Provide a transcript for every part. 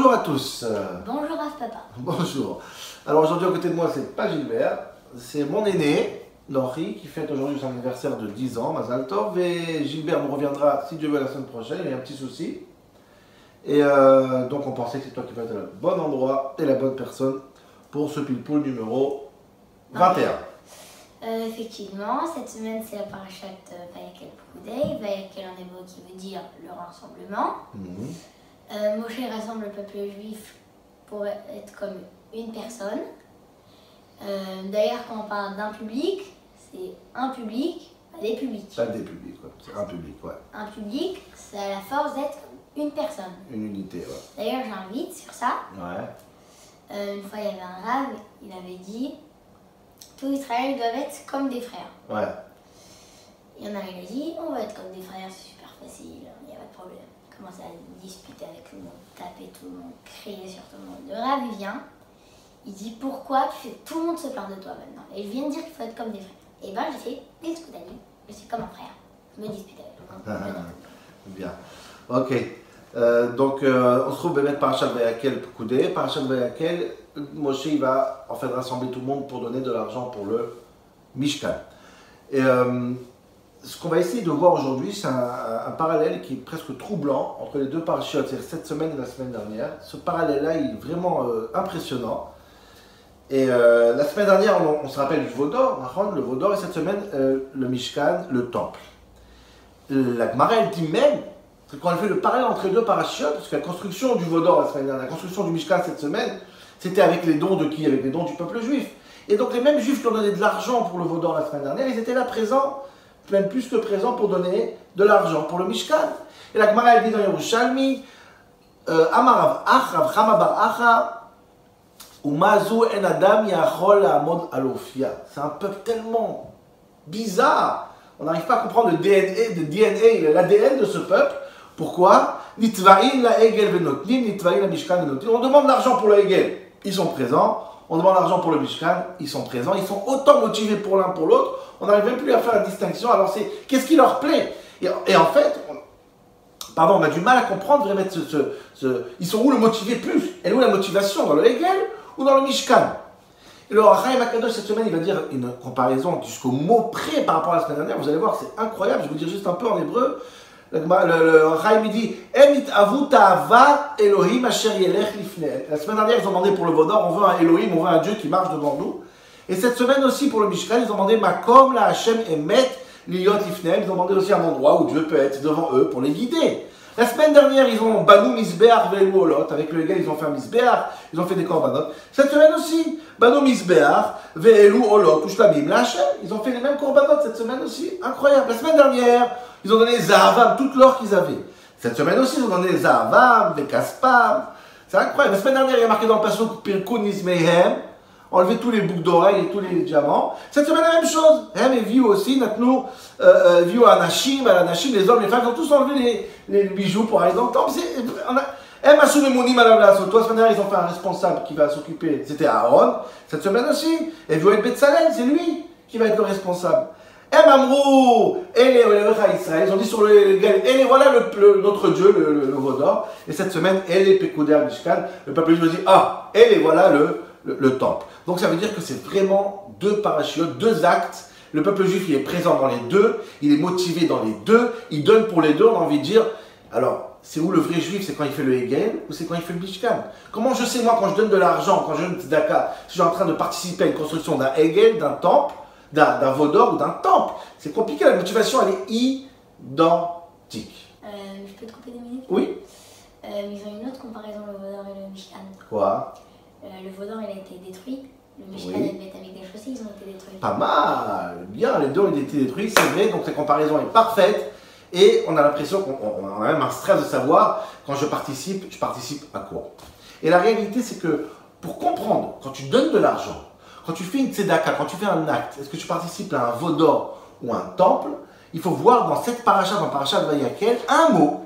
Bonjour à tous. Bonjour à papa. Bonjour. Alors aujourd'hui à côté de moi c'est pas Gilbert, c'est mon aîné, Laurie, qui fête aujourd'hui son anniversaire de 10 ans, Mazal Tov, et Gilbert nous reviendra si Dieu veut la semaine prochaine, il y a un petit souci. Et donc on pensait que c'est toi qui vas être le bon endroit et la bonne personne pour ce pile-poule numéro 21. Effectivement, cette semaine c'est la parashat Vayakel Pekudei, Vayakel en hébreu qui veut dire le rassemblement. Moshe rassemble le peuple juif pour être comme une personne. D'ailleurs, quand on parle d'un public, c'est un public, pas des publics. Pas des publics, ouais. C'est un public, ouais. Un public, ça a la force d'être une personne. Une unité, ouais. D'ailleurs, j'invite sur ça. Ouais. Une fois, il y avait un rave, il avait dit tous Israël doivent être comme des frères. Ouais. Il y en a, il a dit on va être comme des frères, c'est super facile, il n'y a pas de problème. Il commence à disputer avec tout le monde, taper tout le monde, crier sur tout le monde. Le rave, il vient, il dit pourquoi tu fais tout le monde se plaint de toi maintenant. Et je viens de dire qu'il faut être comme des frères. Et ben j'ai fait pile ce que t'as dit, je suis comme un frère. Je me dispute avec tout le monde. Bien. Ok. Donc on se trouve avec Parashat Vayakel Pekudei. Parashat Vayakel, Moshe il va en fait rassembler tout le monde pour donner de l'argent pour le Mishkan. Et ce qu'on va essayer de voir aujourd'hui, c'est un parallèle qui est presque troublant entre les deux parashiot, c'est-à-dire cette semaine et la semaine dernière. Ce parallèle-là, il est vraiment impressionnant. Et la semaine dernière, on se rappelle du Vaudor, le Vaudor, et cette semaine, le Mishkan, le temple. La Gemara, elle dit même, quand elle fait le parallèle entre les deux parashiotes, parce que la construction du Vaudor la semaine dernière, la construction du Mishkan cette semaine, c'était avec les dons de qui? Avec les dons du peuple juif. Et donc les mêmes juifs qui ont donné de l'argent pour le Vaudor la semaine dernière, ils étaient là présents, même plus que présents pour donner de l'argent pour le Mishkan. Et la Gemara, elle dit dans Yerushalmi, Amar Rav Chama bar Acha, Umazu en Adam yachol amod alofia. C'est un peuple tellement bizarre. On n'arrive pas à comprendre le DNA, l'ADN de ce peuple. Pourquoi? Nitva'in la Egel venotnim, nitva'in la Mishkan venotnim. On demande l'argent pour le Egel, ils sont présents. On demande l'argent pour le Mishkan, ils sont présents. Ils sont autant motivés pour l'un pour l'autre. On n'arrive même plus à faire la distinction. Alors c'est qu'est-ce qui leur plaît? Et en fait, on a du mal à comprendre vraiment ils sont où le motivé plus? Elle est où la motivation? Dans le Egel ou dans le Mishkan? Et le Chaim Akadosh cette semaine, il va dire une comparaison jusqu'au mot près par rapport à la semaine dernière. Vous allez voir, c'est incroyable. Je vais vous dire juste un peu en hébreu. Le Chaim il dit Enit avu ta'ava Elohim asher yelech lifnei. La semaine dernière, ils ont demandé pour le Vaudor, on veut un Elohim, on veut un Dieu qui marche devant nous. Et cette semaine aussi pour le Mishkan, ils ont demandé Makom la Hashem emet liyot lifnei. Ils ont demandé aussi un endroit où Dieu peut être devant eux pour les guider. La semaine dernière, ils ont Banu Misbeach ve'elu olot. Avec le gars, ils ont fait un Misbeach, ils ont fait des korbanot. Cette semaine aussi, Banu Misbeach ve'elu olot ushlamim la Hashem. Ils ont fait les mêmes korbanot cette semaine aussi. Incroyable. La semaine dernière, ils ont donné Zahavam, toute l'or qu'ils avaient. Cette semaine aussi, ils ont donné Zahavam, des Kaspam. C'est incroyable. La semaine dernière, il y a marqué dans le passage Pirkun Ismehem, enlever tous les boucles d'oreilles et tous les diamants. Cette semaine, la même chose. Hem et Viu aussi, Natnu, Viu à Anashim, les hommes, les femmes, ils ont tous enlevé les bijoux pour aller dans le temple. Hem Asou le Mounim à la place. Toi, la semaine dernière, ils ont fait un responsable qui va s'occuper. C'était Aaron. Cette semaine aussi. Et Viu et Betzalel, c'est lui qui va être le responsable. Hem Amrou, Ele Israël. Ils ont dit sur le gars, Ele, voilà notre Dieu, le Vaudor. Et cette semaine, Ele Pekudei Mishkan. Le peuple juif dit, ah, Ele, voilà le temple. Donc ça veut dire que c'est vraiment deux parachiotes, deux actes. Le peuple juif, il est présent dans les deux, il est motivé dans les deux, il donne pour les deux, on a envie de dire. Alors, c'est où le vrai juif? C'est quand il fait le Hegel ou c'est quand il fait le Mishkan? Comment je sais, moi, quand je donne de l'argent, quand je donne Tzedaka, si je suis en train de participer à une construction d'un Hegel, d'un temple, d'un Vaudor ou d'un temple? C'est compliqué, la motivation, elle est identique. Je peux te couper 2 minutes? Oui. Ils ont une autre comparaison, le Vaudor et le Mishkan. Quoi? Le Vaudor, il a été détruit. Le Mishkan, Oui. et le Beth Amikdash aussi, ils ont été détruits. Pas mal, bien, les deux ont été détruits, c'est vrai, donc la comparaison est parfaite. Et on a l'impression qu'on a même un stress de savoir, quand je participe à quoi? Et la réalité, c'est que pour comprendre, quand tu donnes de l'argent, quand tu fais une tzedaka, quand tu fais un acte, est-ce que tu participes à un Vaudor ou un temple? Il faut voir dans cette paracha, dans Parashat Vayakel, un mot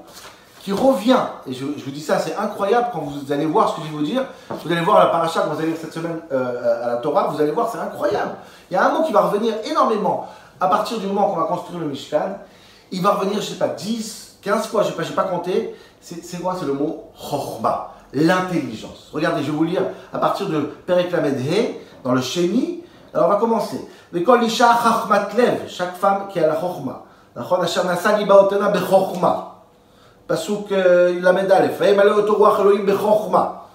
qui revient, et je vous dis ça, c'est incroyable quand vous allez voir ce que je vais vous dire, vous allez voir la paracha que vous allez lire cette semaine à la Torah, vous allez voir, c'est incroyable. Il y a un mot qui va revenir énormément à partir du moment qu'on va construire le Mishkan. Il va revenir, je ne sais pas, 10, 15 fois, je n'ai pas compté. C'est quoi? C'est le mot Chochma. l'intelligence. Regardez, je vais vous lire à partir de Perek Lamed He, dans le Sheni. Alors on va commencer. Vekol isha chachmat lev, chaque femme qui a la chokhma. Nachon asher nasa libaotena bechokhma. Pasuk Lamed Aleph. Vayemale oto ruach Elohim bechokhma.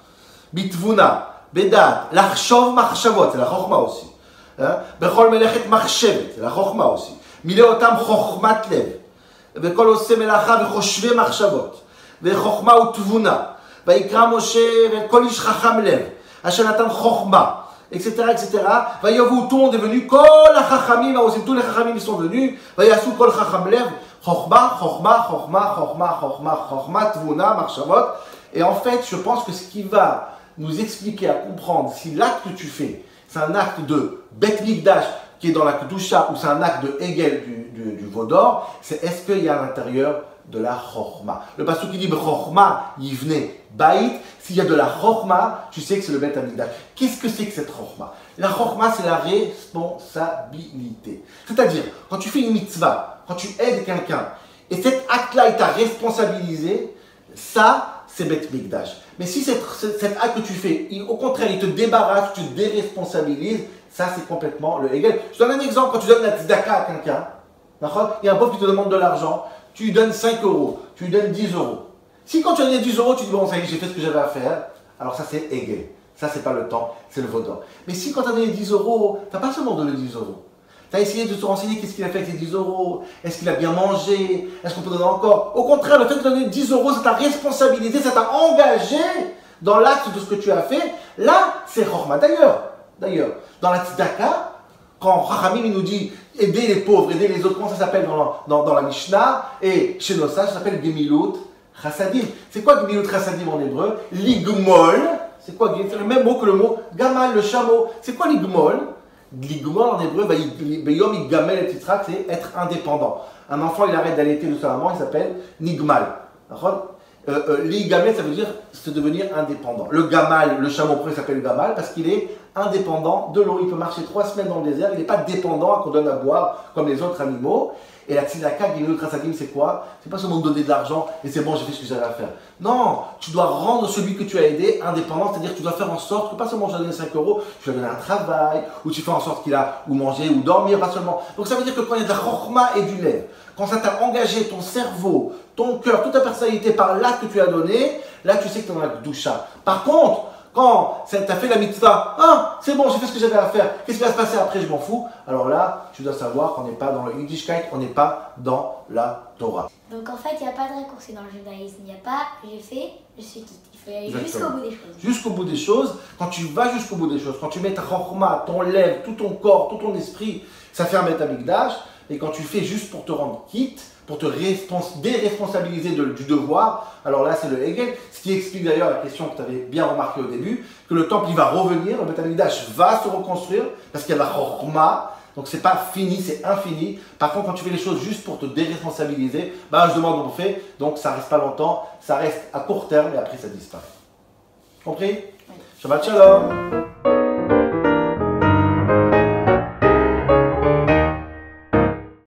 Bitvuna, bedat, lachshov machshavot, c'est la chokhma aussi. Bechol melechet machshevet, c'est la chokhma aussi. Mile otam chokhmat lev. וכל עושה מלאכה וחושבי מחשבות, וחוכמה ותבונה, ויקרא משה וכל איש חכם לב, אשר נתן חוכמה, etc., etc. ויבואו, tout le monde est venu, כל החכמים, tous les חכמים sont venus, ויעשו כל חכם לב, חוכמה, חוכמה, חוכמה, חוכמה, חוכמה, חוכמה, תבונה, מחשבות. Et en fait, je pense que ce qui va nous expliquer à comprendre si l'acte que tu fais, c'est un acte de Bet Mikdash, qui est dans la Kedusha, ou c'est un acte de Hegel du veau d'or, c'est est-ce qu'il y a à l'intérieur de la Chokhma. Le pasteur qui dit Chokhma, Yivne, Baït, s'il y a de la Chokhma, tu sais que c'est le Bet Hamikdash. Qu'est-ce que c'est que cette Chokhma? La Chokhma, c'est la responsabilité. C'est-à-dire, quand tu fais une mitzvah, quand tu aides quelqu'un, et cet acte-là, il t'a responsabilisé, ça, c'est Bet Mikdash. Mais si cet acte que tu fais, au contraire, il te débarrasse, tu te déresponsabilises, ça, c'est complètement le Hegel. Je donne un exemple. Quand tu donnes la tzedaka à quelqu'un, il y a un pauvre qui te demande de l'argent, tu lui donnes 5 euros, tu lui donnes 10 euros. Si quand tu as donné 10 euros, tu dis bon, ça y est, j'ai fait ce que j'avais à faire, alors ça, c'est Hegel. Ça, c'est pas le temps, c'est le veau d'or. Mais si quand tu as donné 10 euros, tu n'as pas seulement donné 10 euros. Tu as essayé de te renseigner qu'est-ce qu'il a fait avec ces 10 euros, est-ce qu'il a bien mangé, est-ce qu'on peut donner encore. Au contraire, le fait de donner 10 euros, ça t'a responsabilisé, ça t'a engagé dans l'acte de ce que tu as fait. Là, c'est Chokhma. D'ailleurs, dans la tzedaka, quand Chachamim nous dit aider les pauvres, aider les autres, comment ça s'appelle dans la Mishnah, et chez nos sages, ça s'appelle Gemilut Chassadim. C'est quoi Gemilut Chassadim en hébreu? Ligmol, c'est quoi? C'est le même mot que le mot Gamal, le chameau. C'est quoi Ligmol? Ligmol en hébreu, Beyom Yiggamel et Titrak, c'est être indépendant. Un enfant, il arrête d'allaiter de sa maman, il s'appelle Nigmal. L'Igamel, ça veut dire se devenir indépendant. Le Gamal, le chameau, pourquoi il s'appelle Gamal? Parce qu'il est indépendant de l'eau. Il peut marcher 3 semaines dans le désert, il n'est pas dépendant à qu'on donne à boire comme les autres animaux. Et la tzedaka, Gemilut Chassadim, c'est quoi? C'est pas seulement donner de l'argent et c'est bon, j'ai fait ce que j'avais à faire. Non, tu dois rendre celui que tu as aidé indépendant, c'est-à-dire que tu dois faire en sorte que pas seulement je donne 5 euros, tu vas donner un travail, ou tu fais en sorte qu'il a ou manger ou dormir, pas seulement. Donc ça veut dire que quand il y a de la chokhma et du lait, quand ça t'a engagé ton cerveau, ton cœur, toute ta personnalité par l'acte que tu as donné, là tu sais que tu es dans la doucha. Par contre, quand tu as fait la mitzvah, ah, c'est bon, j'ai fait ce que j'avais à faire, qu'est-ce qui va se passer après, je m'en fous. Alors là, tu dois savoir qu'on n'est pas dans le Yiddishkeit, on n'est pas dans la Torah. Donc en fait, il n'y a pas de raccourci dans le judaïsme. Il n'y a pas j'ai fait, je suis quitte. Il faut aller Exactement. jusqu'au bout des choses. Jusqu'au bout des choses, quand tu vas jusqu'au bout des choses, quand tu mets ta chokhma, ton lèvre, tout ton corps, tout ton esprit, ça fait un Bet Hamikdash. Et quand tu fais juste pour te rendre quitte, pour te déresponsabiliser du devoir, alors là c'est le Hegel, ce qui explique d'ailleurs la question que tu avais bien remarqué au début, que le temple il va revenir, le Bet Hamikdash va se reconstruire, parce qu'il y a la chokhma, donc c'est pas fini, c'est infini. Par contre, quand tu fais les choses juste pour te déresponsabiliser, je demande on fait, donc ça reste pas longtemps, ça reste à court terme et après ça disparaît. Compris? Oui. Shabbat Shalom.